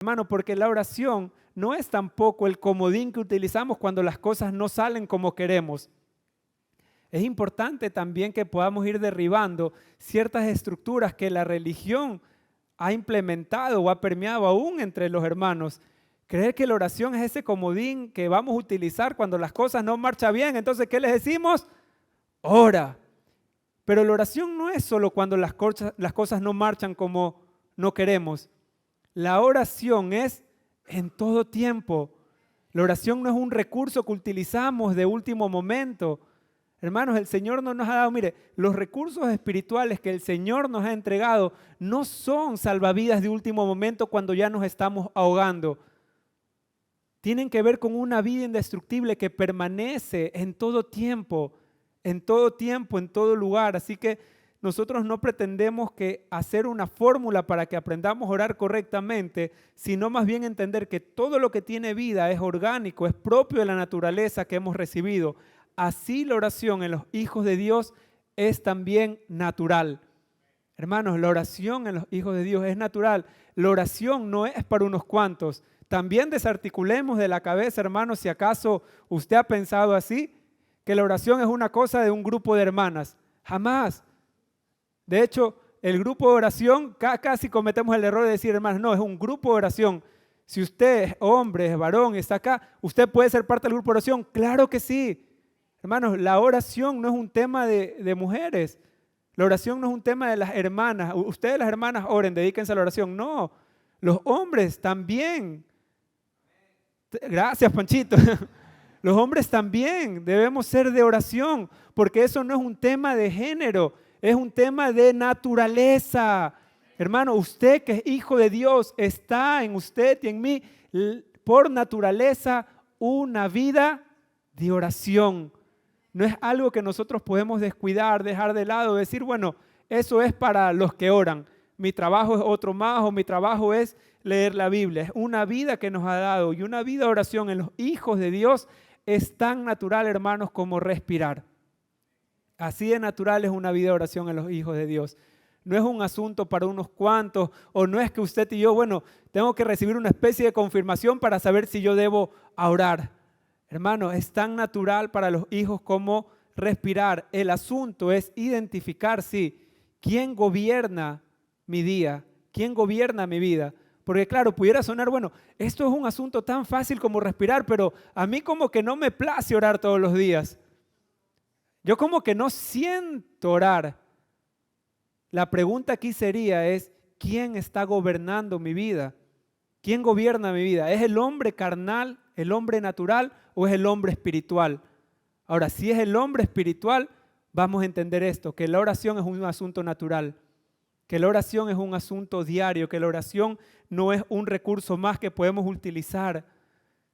Hermano, porque la oración no es tampoco el comodín que utilizamos cuando las cosas no salen como queremos. Es importante también que podamos ir derribando ciertas estructuras que la religión ha implementado o ha permeado aún entre los hermanos. Creer que la oración es ese comodín que vamos a utilizar cuando las cosas no marchan bien. Entonces, ¿qué les decimos? Ora. Pero la oración no es solo cuando las cosas no marchan como no queremos. La oración es en todo tiempo. La oración no es un recurso que utilizamos de último momento. Hermanos, el Señor no nos ha dado, mire, los recursos espirituales que el Señor nos ha entregado no son salvavidas de último momento cuando ya nos estamos ahogando. Tienen que ver con una vida indestructible que permanece en todo tiempo, en todo lugar. Así que nosotros no pretendemos que hacer una fórmula para que aprendamos a orar correctamente, sino más bien entender que todo lo que tiene vida es orgánico, es propio de la naturaleza que hemos recibido. Así la oración en los hijos de Dios es también natural. Hermanos, la oración en los hijos de Dios es natural. La oración no es para unos cuantos. También desarticulemos de la cabeza, hermanos, si acaso usted ha pensado así, que la oración es una cosa de un grupo de hermanas. Jamás. De hecho, el grupo de oración, casi cometemos el error de decir, hermanos, no, es un grupo de oración. Si usted es hombre, es varón, está acá, ¿usted puede ser parte del grupo de oración? Claro que sí. Hermanos, la oración no es un tema de mujeres. La oración no es un tema de las hermanas. Ustedes las hermanas oren, dedíquense a la oración. No, los hombres también. Gracias, Panchito. Los hombres también debemos ser de oración, porque eso no es un tema de género, es un tema de naturaleza. Hermano, usted que es hijo de Dios, está en usted y en mí por naturaleza una vida de oración. No es algo que nosotros podemos descuidar, dejar de lado, decir, bueno, eso es para los que oran. Mi trabajo es otro más o mi trabajo es leer la Biblia. Es una vida que nos ha dado y una vida de oración en los hijos de Dios es tan natural, hermanos, como respirar. Así de natural es una vida de oración en los hijos de Dios. No es un asunto para unos cuantos o no es que usted y yo, bueno, tengo que recibir una especie de confirmación para saber si yo debo orar. Hermanos, es tan natural para los hijos como respirar. El asunto es identificar, sí, quién gobierna mi día, quién gobierna mi vida. Porque claro, pudiera sonar, bueno, esto es un asunto tan fácil como respirar, pero a mí como que no me place orar todos los días. Yo como que no siento orar. La pregunta aquí sería es, ¿quién está gobernando mi vida? ¿Quién gobierna mi vida? ¿Es el hombre carnal, el hombre natural o es el hombre espiritual? Ahora, si es el hombre espiritual, vamos a entender esto, que la oración es un asunto natural, que la oración es un asunto diario, que la oración no es un recurso más que podemos utilizar,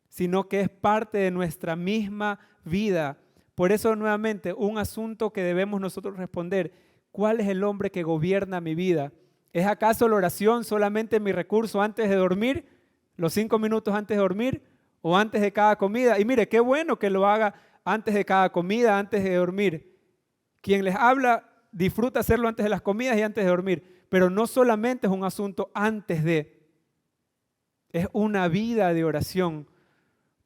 sino que es parte de nuestra misma vida. Por eso, nuevamente, un asunto que debemos nosotros responder, ¿cuál es el hombre que gobierna mi vida? ¿Es acaso la oración solamente mi recurso antes de dormir, los 5 minutos antes de dormir o antes de cada comida? Y mire, qué bueno que lo haga antes de cada comida, antes de dormir. Quien les habla disfruta hacerlo antes de las comidas y antes de dormir, pero no solamente es un asunto antes de, es una vida de oración.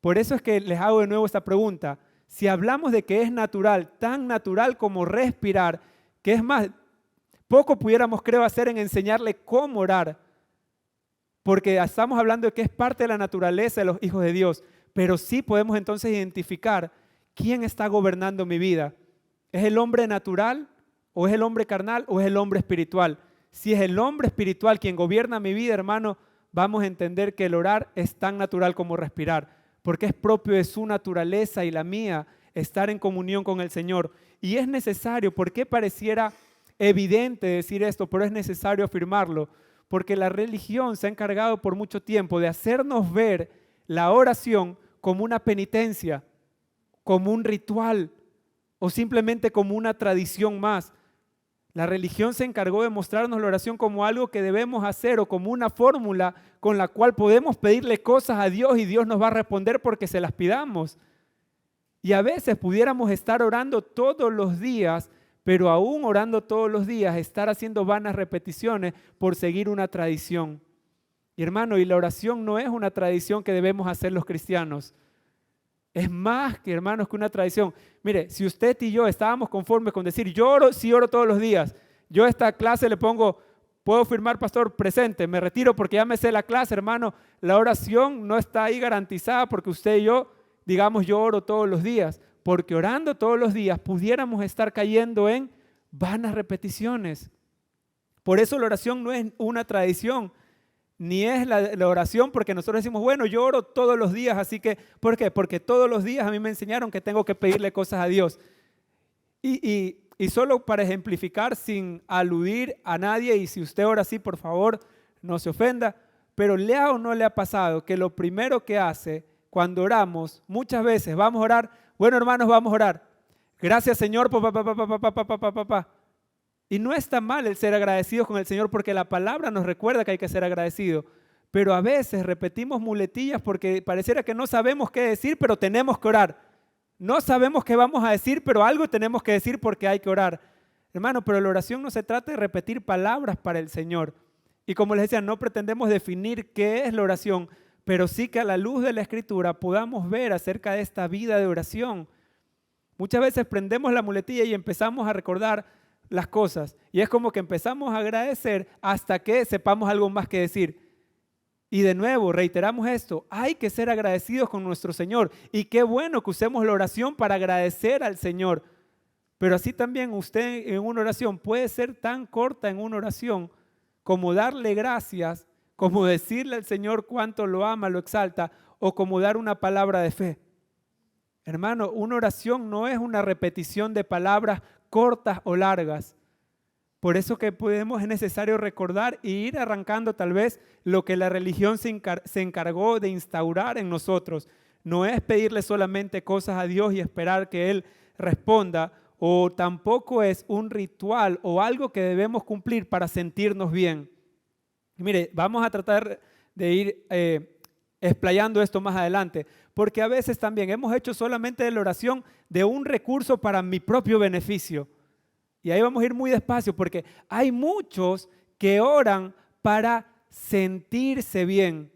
Por eso es que les hago de nuevo esta pregunta. Si hablamos de que es natural, tan natural como respirar, que es más, poco pudiéramos, creo, hacer en enseñarle cómo orar, porque estamos hablando de que es parte de la naturaleza de los hijos de Dios, pero sí podemos entonces identificar quién está gobernando mi vida. ¿Es el hombre natural o es el hombre carnal o es el hombre espiritual? Si es el hombre espiritual quien gobierna mi vida, hermano, vamos a entender que el orar es tan natural como respirar, porque es propio de su naturaleza y la mía estar en comunión con el Señor. Y es necesario, porque pareciera evidente decir esto, pero es necesario afirmarlo, porque la religión se ha encargado por mucho tiempo de hacernos ver la oración como una penitencia, como un ritual o simplemente como una tradición más. La religión se encargó de mostrarnos la oración como algo que debemos hacer o como una fórmula con la cual podemos pedirle cosas a Dios y Dios nos va a responder porque se las pidamos. Y a veces pudiéramos estar orando todos los días, pero aún orando todos los días, estar haciendo vanas repeticiones por seguir una tradición. Y hermano, y la oración no es una tradición que debemos hacer los cristianos. Es más que, hermanos, que una tradición. Mire, si usted y yo estábamos conformes con decir, yo oro, sí oro todos los días. Yo a esta clase le pongo, puedo firmar, pastor, presente, me retiro porque ya me sé la clase, hermano. La oración no está ahí garantizada porque usted y yo, digamos, yo oro todos los días. Porque orando todos los días pudiéramos estar cayendo en vanas repeticiones. Por eso la oración no es una tradición, ni es la oración porque nosotros decimos, bueno, yo oro todos los días, así que, ¿por qué? Porque todos los días a mí me enseñaron que tengo que pedirle cosas a Dios. Y solo para ejemplificar, sin aludir a nadie, y si usted ora así, por favor, no se ofenda, pero le ha o no le ha pasado que lo primero que hace cuando oramos, muchas veces vamos a orar, bueno hermanos, vamos a orar, gracias Señor, y no está mal el ser agradecidos con el Señor porque la palabra nos recuerda que hay que ser agradecido. Pero a veces repetimos muletillas porque pareciera que no sabemos qué decir, pero tenemos que orar. No sabemos qué vamos a decir, pero algo tenemos que decir porque hay que orar. Hermano, pero la oración no se trata de repetir palabras para el Señor. Y como les decía, no pretendemos definir qué es la oración, pero sí que a la luz de la Escritura podamos ver acerca de esta vida de oración. Muchas veces prendemos la muletilla y empezamos a recordar las cosas. Y es como que empezamos a agradecer hasta que sepamos algo más que decir. Y de nuevo, reiteramos esto, hay que ser agradecidos con nuestro Señor. Y qué bueno que usemos la oración para agradecer al Señor. Pero así también usted en una oración puede ser tan corta en una oración como darle gracias, como decirle al Señor cuánto lo ama, lo exalta, o como dar una palabra de fe. Hermano, una oración no es una repetición de palabras cortas o largas. Por eso que es necesario recordar e ir arrancando tal vez lo que la religión se encargó de instaurar en nosotros. No es pedirle solamente cosas a Dios y esperar que Él responda, o tampoco es un ritual o algo que debemos cumplir para sentirnos bien. Mire, vamos a tratar de ir explayando esto más adelante, porque a veces también hemos hecho solamente de la oración de un recurso para mi propio beneficio. Y ahí vamos a ir muy despacio porque hay muchos que oran para sentirse bien.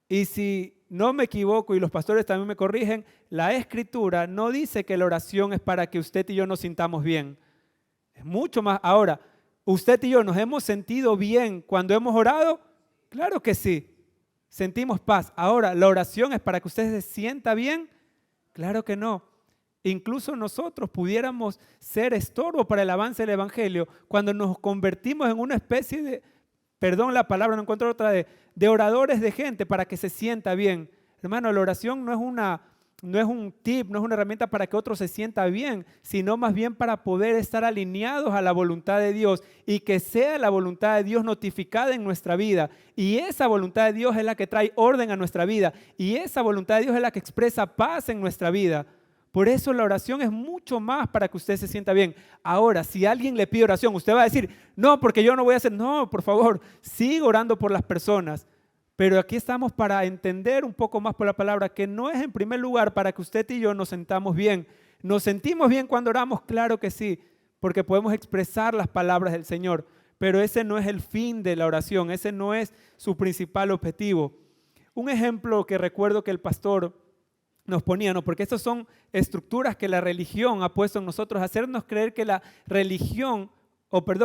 Y si no me equivoco, y los pastores también me corrigen, la Escritura no dice que la oración es para que usted y yo nos sintamos bien. Es mucho más. Ahora, ¿usted y yo nos hemos sentido bien cuando hemos orado? Claro que sí. Sentimos paz. Ahora, ¿la oración es para que usted se sienta bien? Claro que no. Incluso nosotros pudiéramos ser estorbo para el avance del Evangelio cuando nos convertimos en una especie de, perdón la palabra, no encuentro otra, de oradores de gente para que se sienta bien. Hermano, la oración no es un tip, no es una herramienta para que otro se sienta bien, sino más bien para poder estar alineados a la voluntad de Dios y que sea la voluntad de Dios notificada en nuestra vida. Y esa voluntad de Dios es la que trae orden a nuestra vida y esa voluntad de Dios es la que expresa paz en nuestra vida. Por eso la oración es mucho más para que usted se sienta bien. Ahora, si alguien le pide oración, usted va a decir, no, porque yo no voy a hacer. No, por favor, siga orando por las personas. Pero aquí estamos para entender un poco más por la palabra que no es en primer lugar para que usted y yo nos sentamos bien. ¿Nos sentimos bien cuando oramos? Claro que sí, porque podemos expresar las palabras del Señor. Pero ese no es el fin de la oración, ese no es su principal objetivo. Un ejemplo que recuerdo que el pastor nos ponía, ¿no? Porque estas son estructuras que la religión ha puesto en nosotros, hacernos creer que la religión,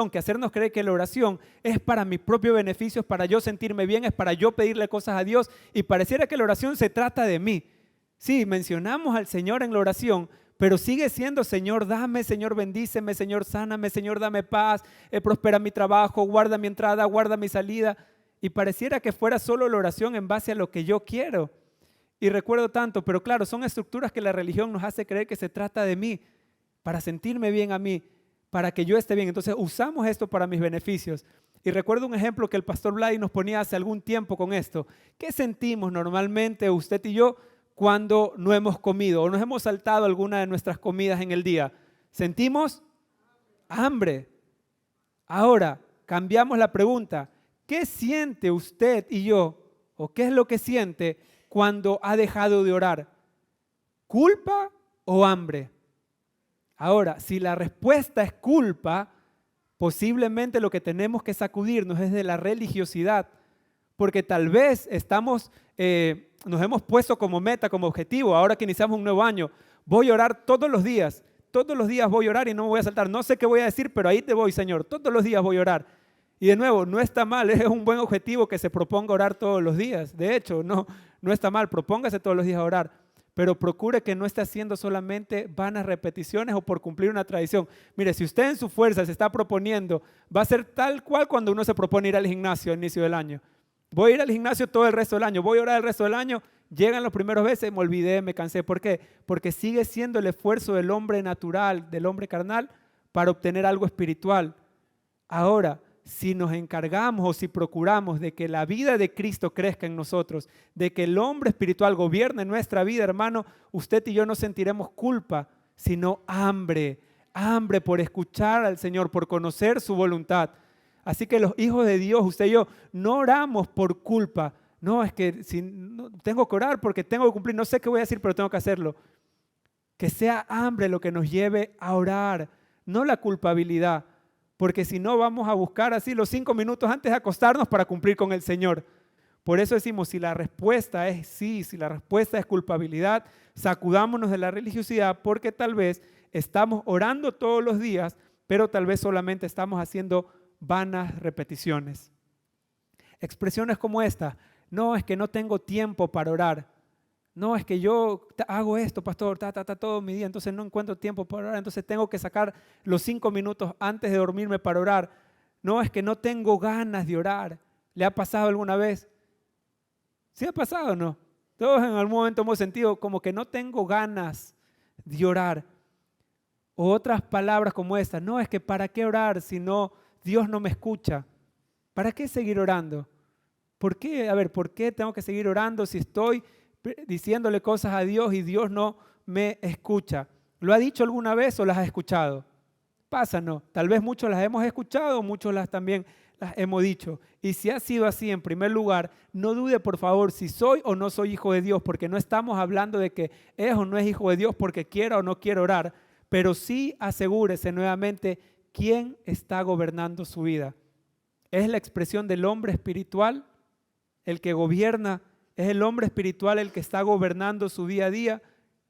que hacernos creer que la oración es para mi propio beneficio, es para yo sentirme bien, es para yo pedirle cosas a Dios y pareciera que la oración se trata de mí. Sí, mencionamos al Señor en la oración, pero sigue siendo Señor, dame, Señor, bendíceme, Señor, sáname, Señor, dame paz, prospera mi trabajo, guarda mi entrada, guarda mi salida. Y pareciera que fuera solo la oración en base a lo que yo quiero. Y recuerdo tanto, pero claro, son estructuras que la religión nos hace creer que se trata de mí, para sentirme bien a mí, para que yo esté bien. Entonces usamos esto para mis beneficios. Y recuerdo un ejemplo que el pastor Vladi nos ponía hace algún tiempo con esto. ¿Qué sentimos normalmente usted y yo cuando no hemos comido o nos hemos saltado alguna de nuestras comidas en el día? ¿Sentimos hambre? Ahora, cambiamos la pregunta. ¿Qué siente usted y yo? ¿O qué es lo que siente cuando ha dejado de orar? ¿Culpa o hambre? Ahora, si la respuesta es culpa, posiblemente lo que tenemos que sacudirnos es de la religiosidad, porque tal vez nos hemos puesto como meta, como objetivo, ahora que iniciamos un nuevo año, voy a orar todos los días voy a orar y no me voy a saltar, no sé qué voy a decir, pero ahí te voy, Señor, todos los días voy a orar. Y de nuevo, no está mal, es un buen objetivo que se proponga orar todos los días, de hecho, no está mal, propóngase todos los días a orar, pero procure que no esté haciendo solamente vanas repeticiones o por cumplir una tradición. Mire, si usted en su fuerza se está proponiendo, va a ser tal cual cuando uno se propone ir al gimnasio al inicio del año. Voy a ir al gimnasio todo el resto del año, voy a orar el resto del año, llegan los primeros veces, me olvidé, me cansé. ¿Por qué? Porque sigue siendo el esfuerzo del hombre natural, del hombre carnal, para obtener algo espiritual. Ahora, si nos encargamos o si procuramos de que la vida de Cristo crezca en nosotros, de que el hombre espiritual gobierne nuestra vida, hermano, usted y yo no sentiremos culpa, sino hambre por escuchar al Señor, por conocer su voluntad. Así que los hijos de Dios, usted y yo, no oramos por culpa. No, es que tengo que orar porque tengo que cumplir, no sé qué voy a decir, pero tengo que hacerlo. Que sea hambre lo que nos lleve a orar, no la culpabilidad. Porque si no vamos a buscar así los 5 minutos antes de acostarnos para cumplir con el Señor. Por eso decimos, si la respuesta es sí, si la respuesta es culpabilidad, sacudámonos de la religiosidad porque tal vez estamos orando todos los días, pero tal vez solamente estamos haciendo vanas repeticiones. Expresiones como esta, no, es que no tengo tiempo para orar. No, es que yo hago esto, pastor, todo mi día, entonces no encuentro tiempo para orar, entonces tengo que sacar los 5 minutos antes de dormirme para orar. No, es que no tengo ganas de orar. ¿Le ha pasado alguna vez? ¿Sí ha pasado o no? Todos en algún momento hemos sentido como que no tengo ganas de orar. O otras palabras como esta, no, es que ¿para qué orar si no, Dios no me escucha? ¿Para qué seguir orando? ¿Por qué? A ver, ¿por qué tengo que seguir orando si estoy diciéndole cosas a Dios y Dios no me escucha? ¿Lo ha dicho alguna vez o las ha escuchado? Pasa, ¿no? Tal vez muchos las hemos escuchado, muchos también las hemos dicho. Y si ha sido así, en primer lugar, no dude por favor si soy o no soy hijo de Dios, porque no estamos hablando de que es o no es hijo de Dios porque quiera o no quiera orar, pero sí asegúrese nuevamente quién está gobernando su vida. ¿Es la expresión del hombre espiritual el que gobierna? ¿Es el hombre espiritual el que está gobernando su día a día?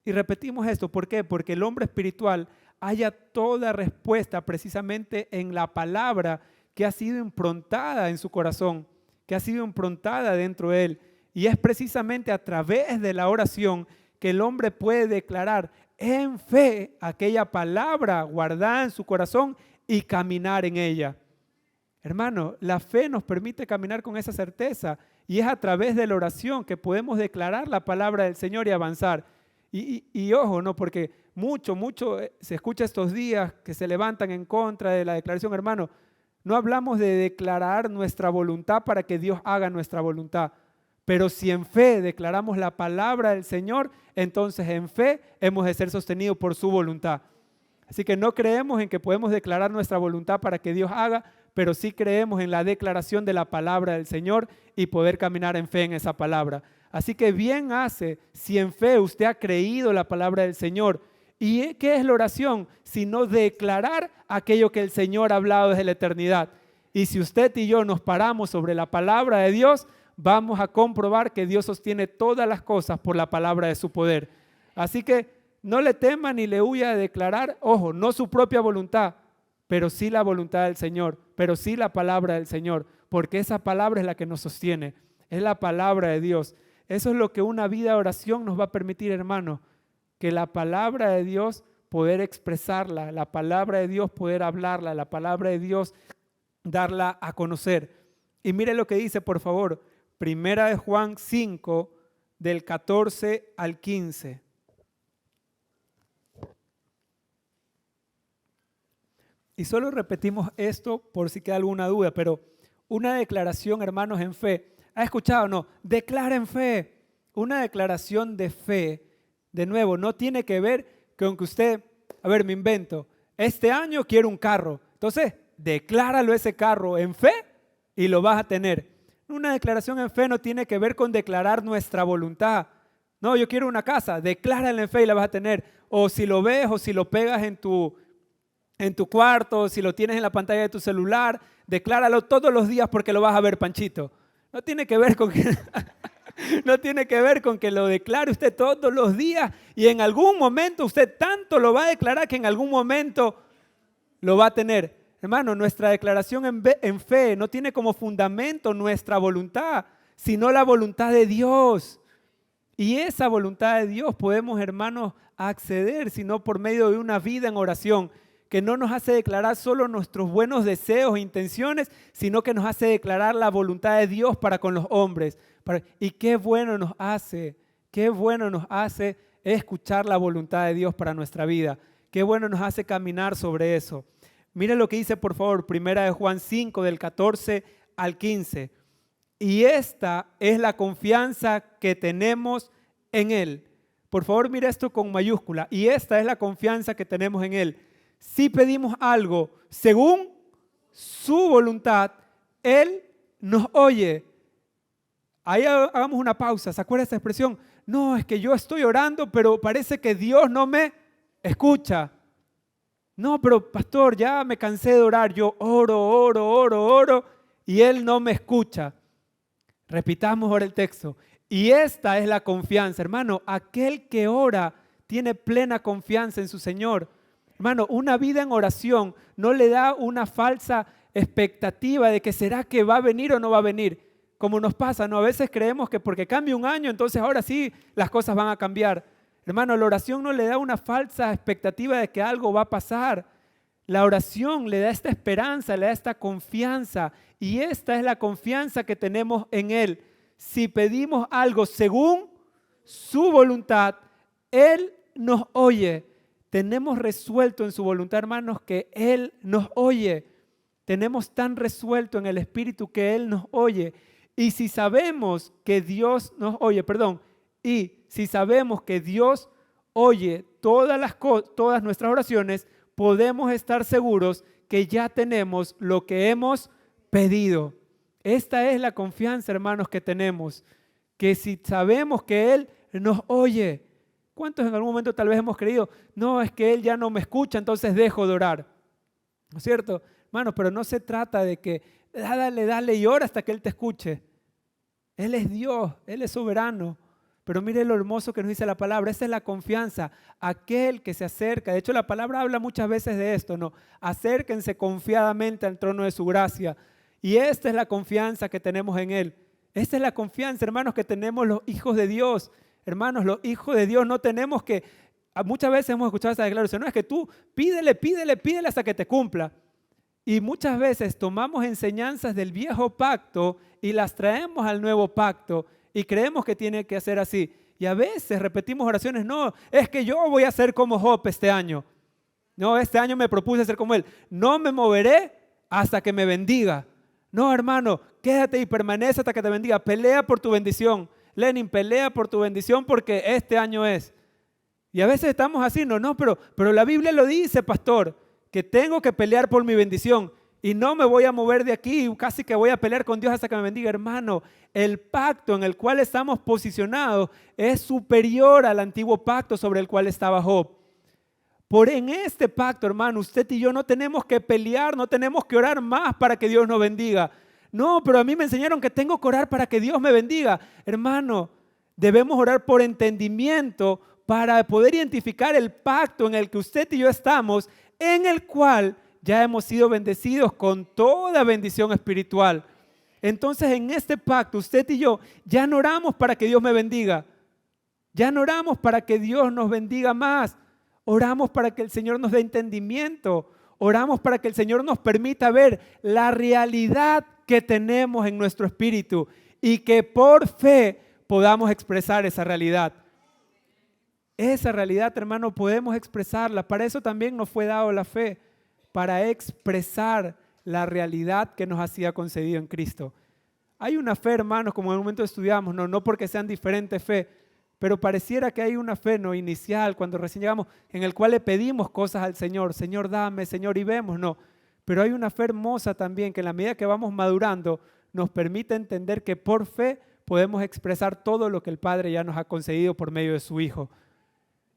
Y repetimos esto, ¿por qué? Porque el hombre espiritual haya toda respuesta precisamente en la palabra que ha sido improntada en su corazón, que ha sido improntada dentro de él. Y es precisamente a través de la oración que el hombre puede declarar en fe aquella palabra guardada en su corazón y caminar en ella. Hermano, la fe nos permite caminar con esa certeza y es a través de la oración que podemos declarar la palabra del Señor y avanzar. Y ojo, ¿no? Porque mucho se escucha estos días que se levantan en contra de la declaración, hermano. No hablamos de declarar nuestra voluntad para que Dios haga nuestra voluntad. Pero si en fe declaramos la palabra del Señor, entonces en fe hemos de ser sostenidos por su voluntad. Así que no creemos en que podemos declarar nuestra voluntad para que Dios haga, pero sí creemos en la declaración de la palabra del Señor y poder caminar en fe en esa palabra. Así que bien hace si en fe usted ha creído la palabra del Señor. ¿Y qué es la oración? Sino declarar aquello que el Señor ha hablado desde la eternidad. Y si usted y yo nos paramos sobre la palabra de Dios, vamos a comprobar que Dios sostiene todas las cosas por la palabra de su poder. Así que no le tema ni le huya de declarar, ojo, no su propia voluntad, pero sí la voluntad del Señor, pero sí la palabra del Señor, porque esa palabra es la que nos sostiene, es la palabra de Dios. Eso es lo que una vida de oración nos va a permitir, hermano, que la palabra de Dios poder expresarla, la palabra de Dios poder hablarla, la palabra de Dios darla a conocer. Y mire lo que dice, por favor, Primera de Juan 5, del 14 al 15. Y solo repetimos esto por si queda alguna duda, pero una declaración, hermanos, en fe. ¿Ha escuchado o no? Declara en fe. Una declaración de fe, de nuevo, no tiene que ver con que usted, a ver, me invento, este año quiero un carro. Entonces, decláralo ese carro en fe y lo vas a tener. Una declaración en fe no tiene que ver con declarar nuestra voluntad. No, yo quiero una casa, declárala en fe y la vas a tener. O si lo ves o si lo pegas en tu cuarto, si lo tienes en la pantalla de tu celular, decláralo todos los días porque lo vas a ver, Panchito. No tiene que ver con que, no tiene que ver con que lo declare usted todos los días y en algún momento usted tanto lo va a declarar que en algún momento lo va a tener. Hermano, nuestra declaración en fe no tiene como fundamento nuestra voluntad, sino la voluntad de Dios. Y esa voluntad de Dios podemos, hermanos, acceder, sino por medio de una vida en oración, que no nos hace declarar solo nuestros buenos deseos e intenciones, sino que nos hace declarar la voluntad de Dios para con los hombres. Y qué bueno nos hace escuchar la voluntad de Dios para nuestra vida. Qué bueno nos hace caminar sobre eso. Mire lo que dice, por favor, 1 Juan 5, del 14 al 15. Y esta es la confianza que tenemos en Él. Por favor, mire esto con mayúscula. Y esta es la confianza que tenemos en Él. Si pedimos algo según su voluntad, Él nos oye. Ahí hagamos una pausa. ¿Se acuerda esa expresión? No, es que yo estoy orando, pero parece que Dios no me escucha. No, pero pastor, ya me cansé de orar. Yo oro y Él no me escucha. Repitamos ahora el texto. Y esta es la confianza, hermano. Aquel que ora tiene plena confianza en su Señor. Hermano, una vida en oración no le da una falsa expectativa de que será que va a venir o no va a venir. Como nos pasa, ¿no? A veces creemos que porque cambia un año, entonces ahora sí las cosas van a cambiar. Hermano, la oración no le da una falsa expectativa de que algo va a pasar. La oración le da esta esperanza, le da esta confianza. Y esta es la confianza que tenemos en Él. Si pedimos algo según su voluntad, Él nos oye. Tenemos resuelto en su voluntad, hermanos, que Él nos oye. Tenemos tan resuelto en el Espíritu que Él nos oye. Y si sabemos que Dios nos oye, y si sabemos que Dios oye todas nuestras oraciones, podemos estar seguros que ya tenemos lo que hemos pedido. Esta es la confianza, hermanos, que tenemos, que si sabemos que Él nos oye. ¿Cuántos en algún momento tal vez hemos creído, no, es que Él ya no me escucha, entonces dejo de orar? ¿No es cierto? Hermanos, pero no se trata de que dale y ora hasta que Él te escuche. Él es Dios, Él es soberano. Pero mire lo hermoso que nos dice la palabra, esa es la confianza, aquel que se acerca. De hecho, la palabra habla muchas veces de esto, ¿no? Acérquense confiadamente al trono de su gracia. Y esta es la confianza que tenemos en Él. Esta es la confianza, hermanos, que tenemos los hijos de Dios. Hermanos, los hijos de Dios no tenemos que, muchas veces hemos escuchado esa declaración, no es que tú pídele hasta que te cumpla. Y muchas veces tomamos enseñanzas del viejo pacto y las traemos al nuevo pacto y creemos que tiene que ser así. Y a veces repetimos oraciones, no, es que yo voy a ser como Job este año. No, este año me propuse ser como él. No me moveré hasta que me bendiga. No, hermano, quédate y permanece hasta que te bendiga. Pelea por tu bendición. Lenin, pelea por tu bendición porque este año es. Y a veces estamos así, no, pero la Biblia lo dice, pastor, que tengo que pelear por mi bendición y no me voy a mover de aquí, casi que voy a pelear con Dios hasta que me bendiga. Hermano, el pacto en el cual estamos posicionados es superior al antiguo pacto sobre el cual estaba Job. En este pacto, hermano, usted y yo no tenemos que pelear, no tenemos que orar más para que Dios nos bendiga. No, pero a mí me enseñaron que tengo que orar para que Dios me bendiga. Hermano, debemos orar por entendimiento para poder identificar el pacto en el que usted y yo estamos, en el cual ya hemos sido bendecidos con toda bendición espiritual. Entonces, en este pacto, usted y yo ya no oramos para que Dios me bendiga. Ya no oramos para que Dios nos bendiga más. Oramos para que el Señor nos dé entendimiento. Oramos para que el Señor nos permita ver la realidad que tenemos en nuestro espíritu y que por fe podamos expresar esa realidad. Esa realidad, hermano, podemos expresarla. Para eso también nos fue dado la fe, para expresar la realidad que nos ha sido concedido en Cristo. Hay una fe, hermanos, como en un momento estudiamos, no porque sean diferentes fe, pero pareciera que hay una fe no inicial, cuando recién llegamos, en el cual le pedimos cosas al Señor. Señor, dame, Señor, y vemos, no. Pero hay una fe hermosa también que en la medida que vamos madurando nos permite entender que por fe podemos expresar todo lo que el Padre ya nos ha concedido por medio de su Hijo.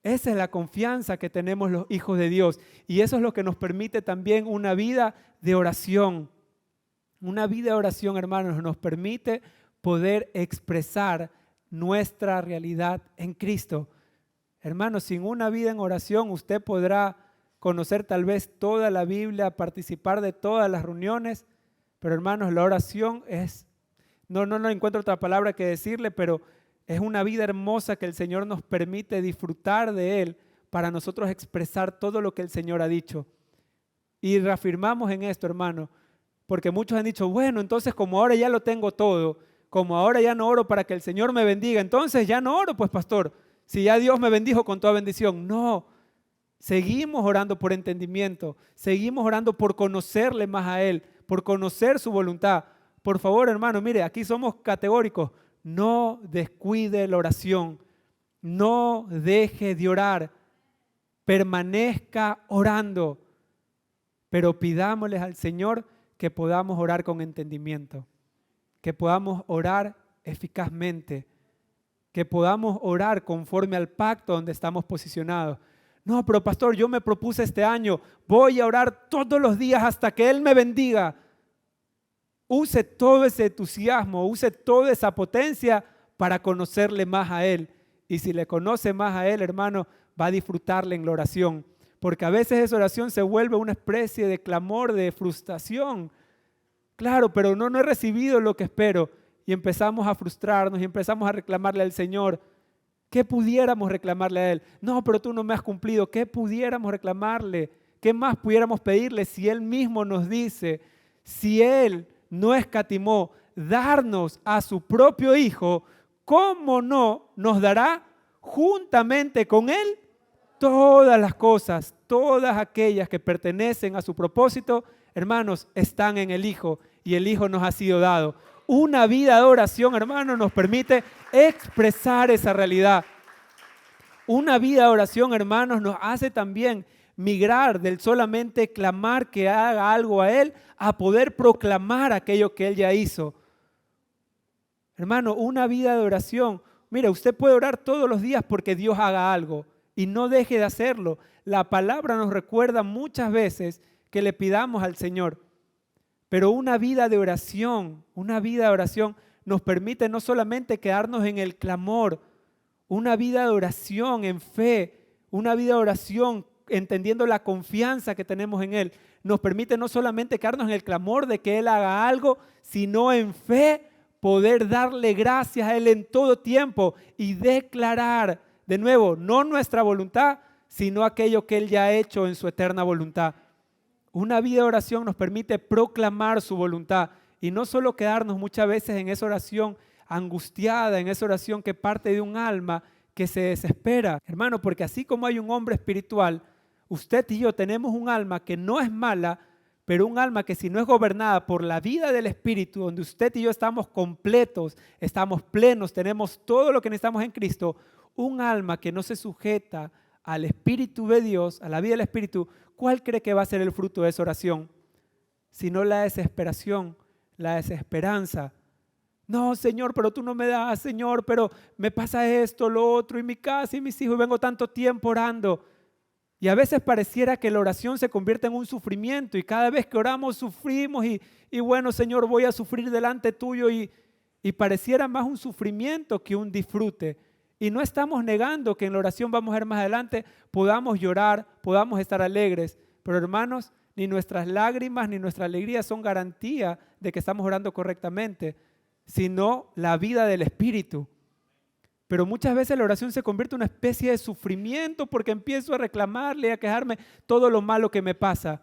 Esa es la confianza que tenemos los hijos de Dios y eso es lo que nos permite también una vida de oración. Una vida de oración, hermanos, nos permite poder expresar nuestra realidad en Cristo. Hermanos, sin una vida en oración, usted podrá conocer tal vez toda la Biblia, participar de todas las reuniones, pero hermanos, la oración es, no encuentro otra palabra que decirle, pero es una vida hermosa que el Señor nos permite disfrutar de Él para nosotros expresar todo lo que el Señor ha dicho. Y reafirmamos en esto, hermano, porque muchos han dicho, bueno, entonces como ahora ya lo tengo todo, como ahora ya no oro para que el Señor me bendiga, entonces ya no oro, pues pastor, si ya Dios me bendijo con toda bendición. No, seguimos orando por entendimiento, seguimos orando por conocerle más a Él, por conocer su voluntad. Por favor, hermano, mire, aquí somos categóricos, no descuide la oración, no deje de orar, permanezca orando, pero pidámosles al Señor que podamos orar con entendimiento, que podamos orar eficazmente, que podamos orar conforme al pacto donde estamos posicionados. No, pero pastor, yo me propuse este año, voy a orar todos los días hasta que Él me bendiga. Use todo ese entusiasmo, use toda esa potencia para conocerle más a Él. Y si le conoce más a Él, hermano, va a disfrutarle en la oración. Porque a veces esa oración se vuelve una especie de clamor, de frustración. Claro, pero no he recibido lo que espero. Y empezamos a frustrarnos y empezamos a reclamarle al Señor. ¿Qué pudiéramos reclamarle a Él? No, pero tú no me has cumplido. ¿Qué pudiéramos reclamarle? ¿Qué más pudiéramos pedirle si Él mismo nos dice, si Él no escatimó darnos a su propio Hijo, ¿cómo no nos dará juntamente con Él todas las cosas, todas aquellas que pertenecen a su propósito? Hermanos, están en el Hijo y el Hijo nos ha sido dado. Una vida de oración, hermanos, nos permite expresar esa realidad. Una vida de oración, hermanos, nos hace también migrar del solamente clamar que haga algo a Él a poder proclamar aquello que Él ya hizo. Hermano, una vida de oración. Mira, usted puede orar todos los días porque Dios haga algo y no deje de hacerlo. La palabra nos recuerda muchas veces que le pidamos al Señor. Pero una vida de oración nos permite no solamente quedarnos en el clamor, una vida de oración en fe, una vida de oración entendiendo la confianza que tenemos en Él, nos permite no solamente quedarnos en el clamor de que Él haga algo, sino en fe poder darle gracias a Él en todo tiempo y declarar, de nuevo, no nuestra voluntad, sino aquello que Él ya ha hecho en su eterna voluntad. Una vida de oración nos permite proclamar su voluntad y no solo quedarnos muchas veces en esa oración angustiada, en esa oración que parte de un alma que se desespera. Hermano, porque así como hay un hombre espiritual, usted y yo tenemos un alma que no es mala, pero un alma que si no es gobernada por la vida del Espíritu, donde usted y yo estamos completos, estamos plenos, tenemos todo lo que necesitamos en Cristo, un alma que no se sujeta al Espíritu de Dios, a la vida del Espíritu, ¿cuál cree que va a ser el fruto de esa oración? Sino la desesperación, la desesperanza. No, Señor, pero tú no me das, Señor, pero me pasa esto, lo otro, y mi casa y mis hijos, y vengo tanto tiempo orando. Y a veces pareciera que la oración se convierte en un sufrimiento, y cada vez que oramos sufrimos, y bueno, Señor, voy a sufrir delante tuyo, y pareciera más un sufrimiento que un disfrute. Y no estamos negando que en la oración, vamos a ver más adelante, podamos llorar, podamos estar alegres. Pero hermanos, ni nuestras lágrimas ni nuestra alegría son garantía de que estamos orando correctamente, sino la vida del Espíritu. Pero muchas veces la oración se convierte en una especie de sufrimiento porque empiezo a reclamarle y a quejarme todo lo malo que me pasa.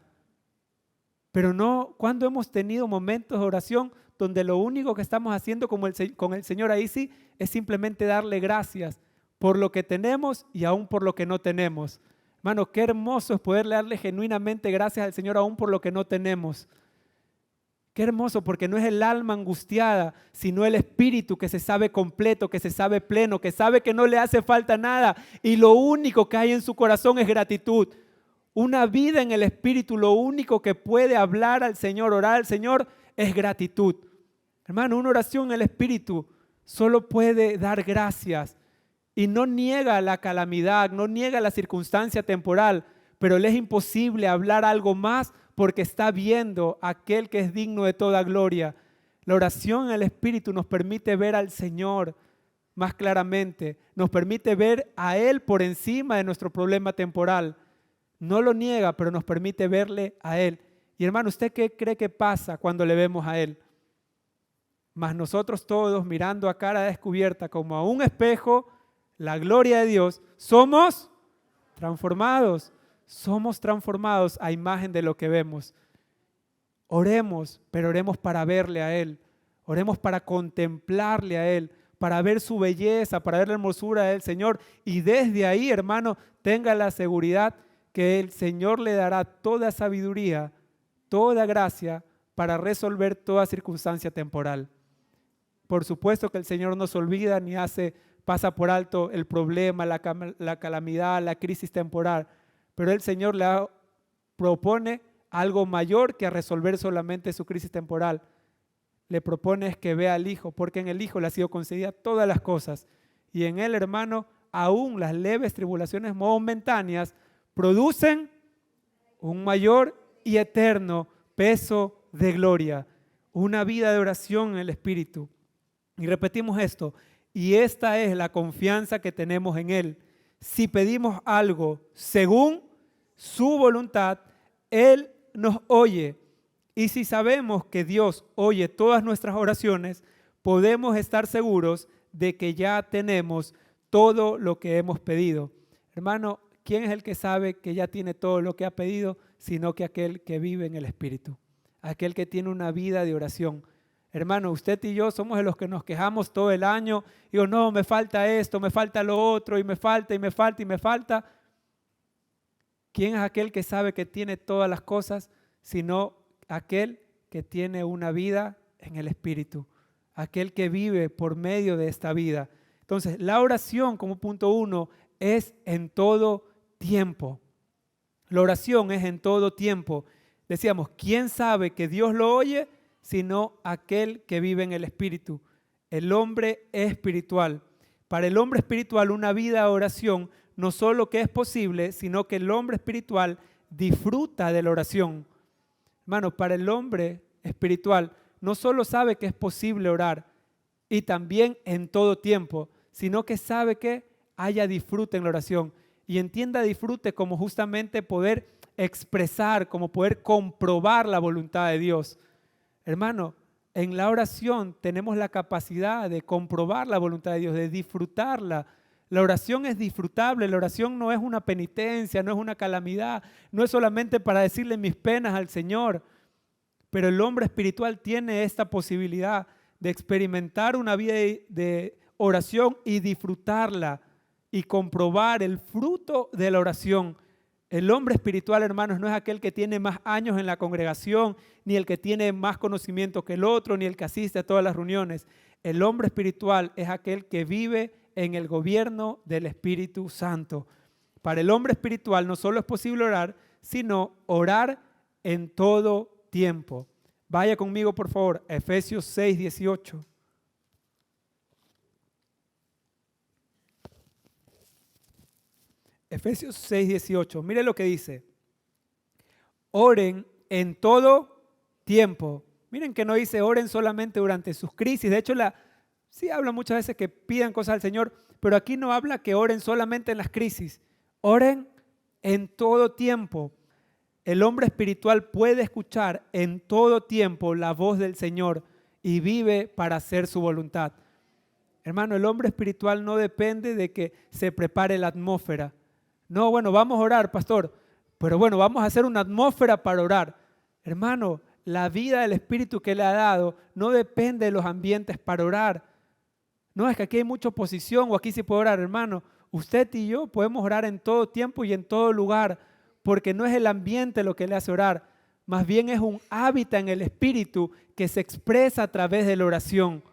Pero no, cuando hemos tenido momentos de oración donde lo único que estamos haciendo con el Señor ahí sí es simplemente darle gracias por lo que tenemos y aún por lo que no tenemos. Hermano, qué hermoso es poderle darle genuinamente gracias al Señor aún por lo que no tenemos. Qué hermoso, porque no es el alma angustiada, sino el espíritu que se sabe completo, que se sabe pleno, que sabe que no le hace falta nada y lo único que hay en su corazón es gratitud. Una vida en el Espíritu, lo único que puede hablar al Señor, orar al Señor, es gratitud. Hermano, una oración en el Espíritu solo puede dar gracias y no niega la calamidad, no niega la circunstancia temporal, pero le es imposible hablar algo más porque está viendo a aquel que es digno de toda gloria. La oración en el Espíritu nos permite ver al Señor más claramente, nos permite ver a Él por encima de nuestro problema temporal. No lo niega, pero nos permite verle a Él. Y hermano, ¿usted qué cree que pasa cuando le vemos a Él? Mas nosotros todos, mirando a cara descubierta como a un espejo, la gloria de Dios, somos transformados a imagen de lo que vemos. Oremos, pero oremos para verle a Él. Oremos para contemplarle a Él, para ver su belleza, para ver la hermosura del Señor. Y desde ahí, hermano, tenga la seguridad que el Señor le dará toda sabiduría, toda gracia para resolver toda circunstancia temporal. Por supuesto que el Señor no se olvida ni pasa por alto el problema, la calamidad, la crisis temporal, pero el Señor le propone algo mayor que a resolver solamente su crisis temporal. Le propone es que vea al Hijo, porque en el Hijo le ha sido concedida todas las cosas. Y en Él, hermano, aún las leves tribulaciones momentáneas producen un mayor y eterno peso de gloria, una vida de oración en el Espíritu. Y repetimos esto, y esta es la confianza que tenemos en Él. Si pedimos algo según su voluntad, Él nos oye. Y si sabemos que Dios oye todas nuestras oraciones, podemos estar seguros de que ya tenemos todo lo que hemos pedido. Hermano, ¿quién es el que sabe que ya tiene todo lo que ha pedido? Sino que aquel que vive en el Espíritu, aquel que tiene una vida de oración. Hermano, usted y yo somos de los que nos quejamos todo el año. Digo, no, me falta esto, me falta lo otro, y me falta, y me falta, y me falta. ¿Quién es aquel que sabe que tiene todas las cosas? Sino aquel que tiene una vida en el Espíritu, aquel que vive por medio de esta vida. Entonces, la oración como punto 1 es en todo tiempo. La oración es en todo tiempo. Decíamos, ¿quién sabe que Dios lo oye? Sino aquel que vive en el Espíritu. El hombre espiritual. Para el hombre espiritual, una vida de oración no solo que es posible, sino que el hombre espiritual disfruta de la oración. Hermano, para el hombre espiritual no solo sabe que es posible orar y también en todo tiempo, sino que sabe que haya disfrute en la oración. Y entienda disfrute como justamente poder expresar, como poder comprobar la voluntad de Dios. Hermano, en la oración tenemos la capacidad de comprobar la voluntad de Dios, de disfrutarla. La oración es disfrutable, la oración no es una penitencia, no es una calamidad, no es solamente para decirle mis penas al Señor. Pero el hombre espiritual tiene esta posibilidad de experimentar una vida de oración y disfrutarla y comprobar el fruto de la oración. El hombre espiritual, hermanos, no es aquel que tiene más años en la congregación, ni el que tiene más conocimiento que el otro, ni el que asiste a todas las reuniones. El hombre espiritual es aquel que vive en el gobierno del Espíritu Santo. Para el hombre espiritual no solo es posible orar, sino orar en todo tiempo. Vaya conmigo, por favor, a Efesios 6:18. Efesios 6:18. Mire lo que dice. Oren en todo tiempo. Miren que no dice oren solamente durante sus crisis. De hecho, sí habla muchas veces que pidan cosas al Señor, pero aquí no habla que oren solamente en las crisis. Oren en todo tiempo. El hombre espiritual puede escuchar en todo tiempo la voz del Señor y vive para hacer su voluntad. Hermano, el hombre espiritual no depende de que se prepare la atmósfera. No, bueno, vamos a orar, pastor, pero bueno, vamos a hacer una atmósfera para orar. Hermano, la vida del Espíritu que le ha dado no depende de los ambientes para orar. No, es que aquí hay mucha oposición o aquí sí puede orar, hermano. Usted y yo podemos orar en todo tiempo y en todo lugar, porque no es el ambiente lo que le hace orar, más bien es un hábitat en el Espíritu que se expresa a través de la oración.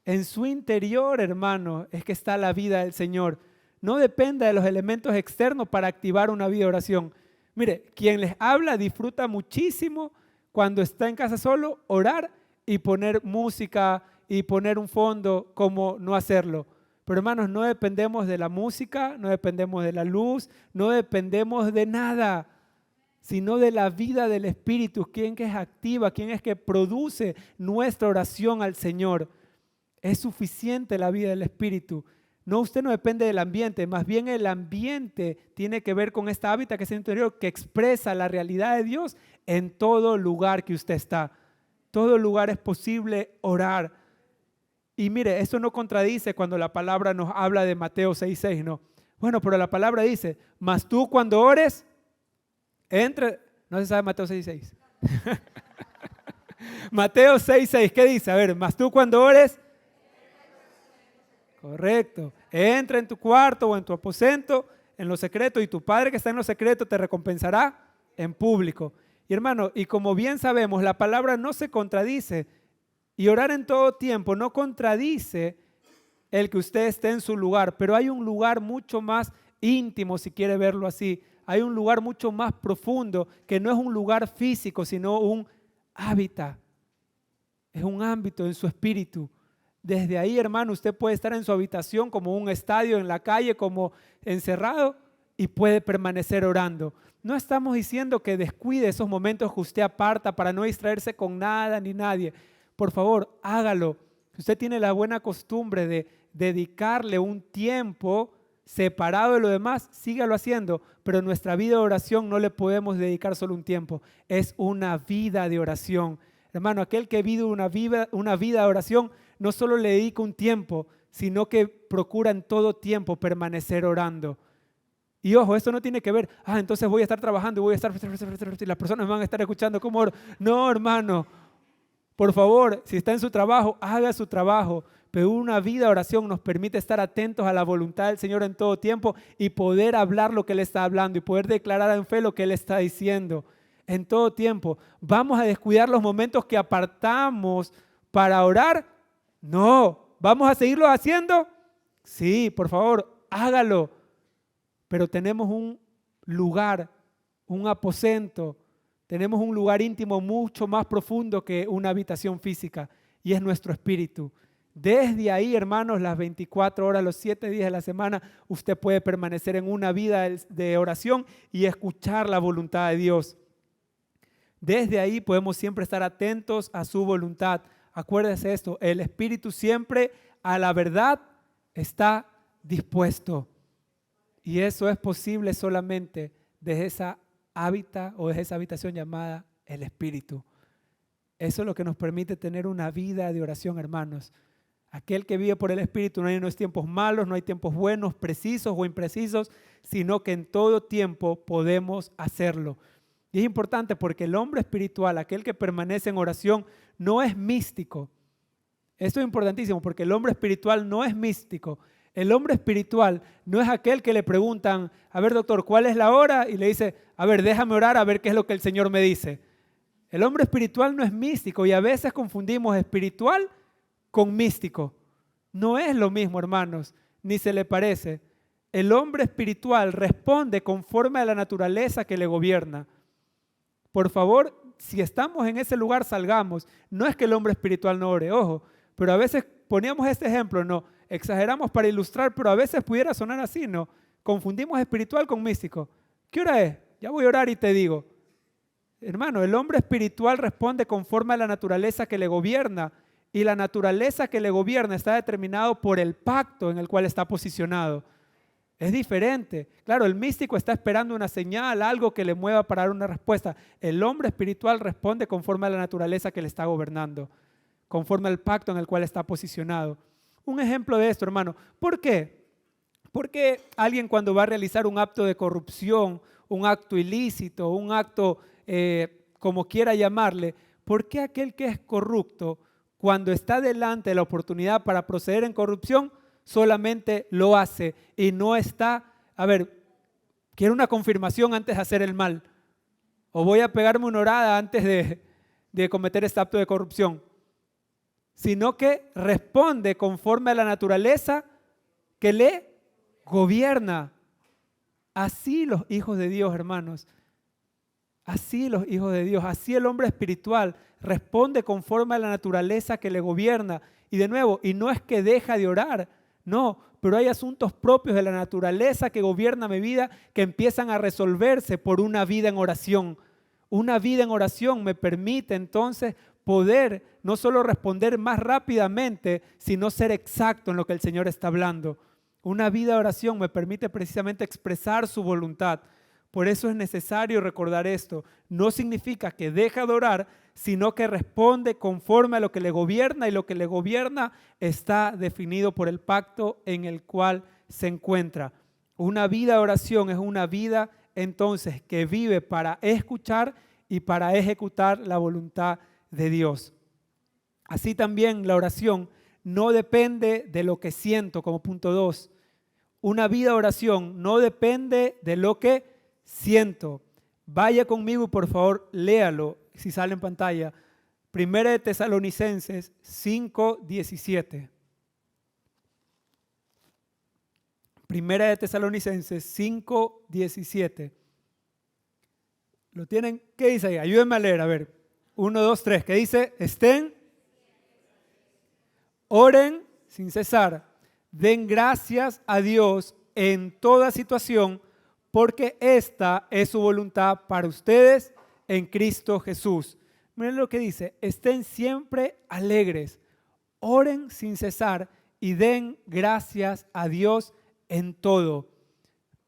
En su interior, hermano, es que está la vida del Señor. No depende de los elementos externos para activar una vida de oración. Mire, quien les habla disfruta muchísimo cuando está en casa solo, orar y poner música y poner un fondo, como no hacerlo. Pero hermanos, no dependemos de la música, no dependemos de la luz, no dependemos de nada. sino de la vida del Espíritu, quién es activa, quién es que produce nuestra oración al Señor. Es suficiente la vida del Espíritu. No, usted no depende del ambiente, más bien el ambiente tiene que ver con esta hábitat que es el interior, que expresa la realidad de Dios en todo lugar que usted está. Todo lugar es posible orar. Y mire, eso no contradice cuando la palabra nos habla de Mateo 6:6, ¿no? Bueno, pero la palabra dice, mas tú cuando ores, no se sabe Mateo 6:6. Mateo 6:6, ¿qué dice? A ver, mas tú cuando ores, correcto, entra en tu cuarto o en tu aposento, en lo secreto, y tu Padre que está en lo secreto te recompensará en público. Y hermano, y como bien sabemos, la palabra no se contradice, y orar en todo tiempo no contradice el que usted esté en su lugar, pero hay un lugar mucho más íntimo, si quiere verlo así. Hay un lugar mucho más profundo, que no es un lugar físico, sino un hábitat. Es un ámbito en su espíritu. Desde ahí, hermano, usted puede estar en su habitación como un estadio, en la calle, como encerrado, y puede permanecer orando. No estamos diciendo que descuide esos momentos que usted aparta para no distraerse con nada ni nadie. Por favor, hágalo. Si usted tiene la buena costumbre de dedicarle un tiempo separado de lo demás, sígalo haciendo. Pero en nuestra vida de oración no le podemos dedicar solo un tiempo. Es una vida de oración. Hermano, aquel que vive una vida de oración no solo le dedica un tiempo, sino que procura en todo tiempo permanecer orando. Y ojo, esto no tiene que ver, entonces voy a estar trabajando y voy a estar, y las personas me van a estar escuchando cómo oro. No, hermano, por favor, si está en su trabajo, haga su trabajo. Pero una vida de oración nos permite estar atentos a la voluntad del Señor en todo tiempo y poder hablar lo que Él está hablando y poder declarar en fe lo que Él está diciendo en todo tiempo. ¿Vamos a descuidar los momentos que apartamos para orar? No. ¿Vamos a seguirlo haciendo? Sí, por favor, hágalo. Pero tenemos un lugar, un aposento, tenemos un lugar íntimo mucho más profundo que una habitación física, y es nuestro espíritu. Desde ahí, hermanos, las 24 horas, los 7 días de la semana, usted puede permanecer en una vida de oración y escuchar la voluntad de Dios. Desde ahí podemos siempre estar atentos a su voluntad. Acuérdese esto, el espíritu siempre a la verdad está dispuesto. Y eso es posible solamente desde esa hábitat o desde esa habitación llamada el espíritu. Eso es lo que nos permite tener una vida de oración, hermanos. Aquel que vive por el espíritu, no hay unos tiempos malos, no hay tiempos buenos, precisos o imprecisos, sino que en todo tiempo podemos hacerlo. Y es importante porque el hombre espiritual, aquel que permanece en oración, no es místico. Esto es importantísimo porque el hombre espiritual no es místico. El hombre espiritual no es aquel que le preguntan, a ver doctor, ¿cuál es la hora? Y le dice, a ver, déjame orar a ver qué es lo que el Señor me dice. El hombre espiritual no es místico y a veces confundimos espiritual con místico. No es lo mismo, hermanos, ni se le parece. El hombre espiritual responde conforme a la naturaleza que le gobierna. Por favor, si estamos en ese lugar, salgamos. No es que el hombre espiritual no ore, ojo, pero a veces poníamos este ejemplo, no, exageramos para ilustrar, pero a veces pudiera sonar así, ¿no? Confundimos espiritual con místico. ¿Qué hora es? Ya voy a orar y te digo. Hermano, el hombre espiritual responde conforme a la naturaleza que le gobierna, y la naturaleza que le gobierna está determinado por el pacto en el cual está posicionado. Es diferente. Claro, el místico está esperando una señal, algo que le mueva para dar una respuesta. El hombre espiritual responde conforme a la naturaleza que le está gobernando, conforme al pacto en el cual está posicionado. Un ejemplo de esto, hermano. ¿Por qué? Porque alguien cuando va a realizar un acto de corrupción, un acto ilícito, un acto como quiera llamarle, ¿por qué aquel que es corrupto, cuando está delante de la oportunidad para proceder en corrupción, solamente lo hace y no está, quiero una confirmación antes de hacer el mal, o voy a pegarme una orada antes de cometer este acto de corrupción, sino que responde conforme a la naturaleza que le gobierna? Así los hijos de Dios, hermanos, así los hijos de Dios, así el hombre espiritual responde conforme a la naturaleza que le gobierna. Y de nuevo, y no es que deja de orar, No, pero hay asuntos propios de la naturaleza que gobierna mi vida que empiezan a resolverse por una vida en oración. Una vida en oración me permite entonces poder no solo responder más rápidamente, sino ser exacto en lo que el Señor está hablando. Una vida de oración me permite precisamente expresar su voluntad. Por eso es necesario recordar esto. No significa que deja de orar, sino que responde conforme a lo que le gobierna, y lo que le gobierna está definido por el pacto en el cual se encuentra. Una vida de oración es una vida entonces que vive para escuchar y para ejecutar la voluntad de Dios. Así también la oración no depende de lo que siento, como punto 2. Una vida de oración no depende de lo que siento. Vaya conmigo y por favor léalo, si sale en pantalla. Primera de Tesalonicenses 5:17. Primera de Tesalonicenses 5:17. ¿Lo tienen? ¿Qué dice ahí? Ayúdenme a leer, a ver. 1, 2, 3. ¿Qué dice? Oren sin cesar. Den gracias a Dios en toda situación, porque esta es su voluntad para ustedes en Cristo Jesús. Miren lo que dice, estén siempre alegres, oren sin cesar y den gracias a Dios en todo.